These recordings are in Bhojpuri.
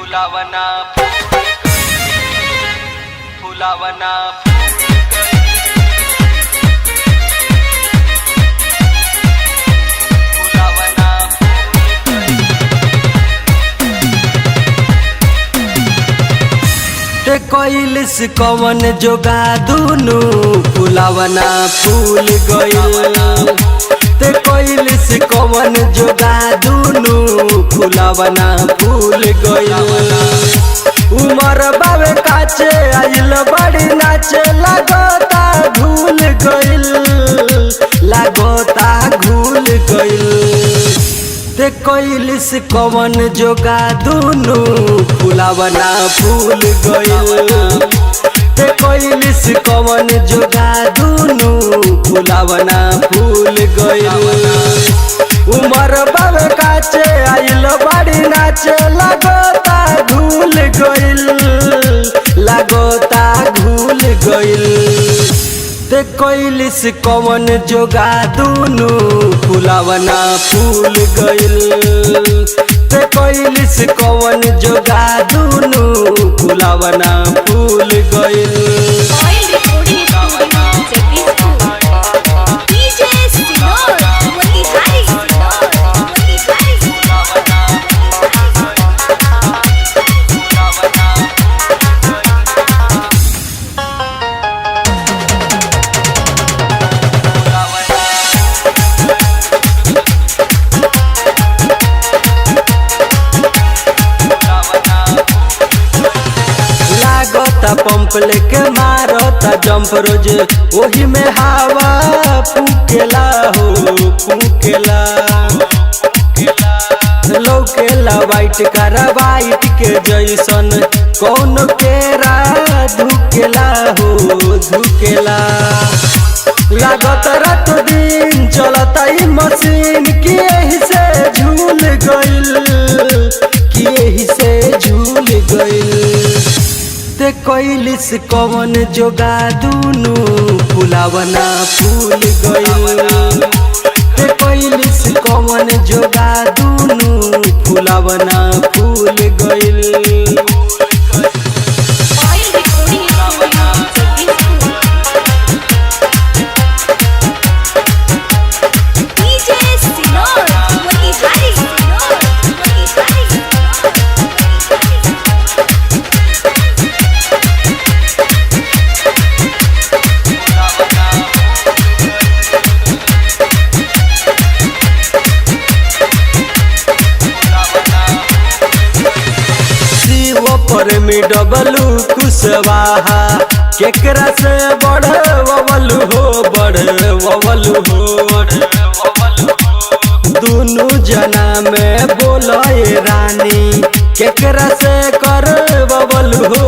फुलावना फुलावना कोइलिस कवन जोगा दुनु फुलावना फूल गइल ते कोइलिस कवन जोगा दुनु फुलावना फूल गइल। उमर बावे काचे आइल बड़ी नाचे लागता घुल गइल ते कोइलिस कवन जोगा दुनु फुलावना फूल गइल ते कोइलिस कवन जोगा दुनु फुलावना फूल गइल। उमर बावे काचे आइल बड़ी नाचे लागता घुल गइल ते कोइलिस कवन जोगा दुनु फुलावना फूल गइल ते कोइलिस कवन जोगा दुनु फुलावना फूल गइल। पंप लेके मारता जंप रोज वही में हवा फूकेला हो फूकेला लौकेला वाइट करा वाइट के जैसन कौन केरा धुकेला हो धुकेला। लागत रात दिन चलता ही मशीन की यही से झूल गइल ते कोइलिस कवन जोगा दुनु फुलावना फूल गइल ते कोइलिस कवन जोगा दुनु फुलावना फूल गइल। पर में डबलू कुशवाहा केकरा से बढ़वल हो दुनु जना में बोलाए रानी केकरा से कर बबल हो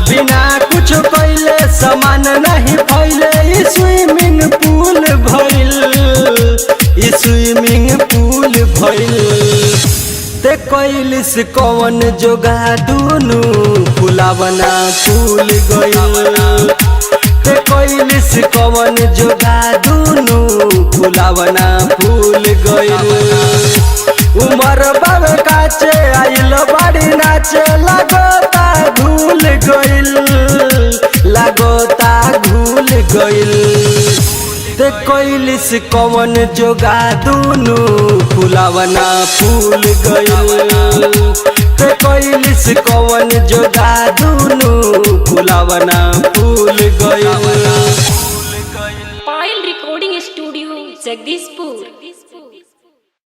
बिना कुछ कैले समान नहीं फैले स्विमिंग पूल भइल ते कोइलिस कवन जोगा दुनु फुलावना फूल गइल ते कोइलिस कवन जोगा दुनु फुलावना फूल गइल। उमर बावे काचे आइल बड़ी नाचे लागता घुल गइल ते कोइलिस कवन जोगा दुनु फुलावना फूल गइल ते कोइलिस कवन जोगा दुनु फुलावना फूल गइल। पायल रिकॉर्डिंग स्टूडियो जगदीशपुर।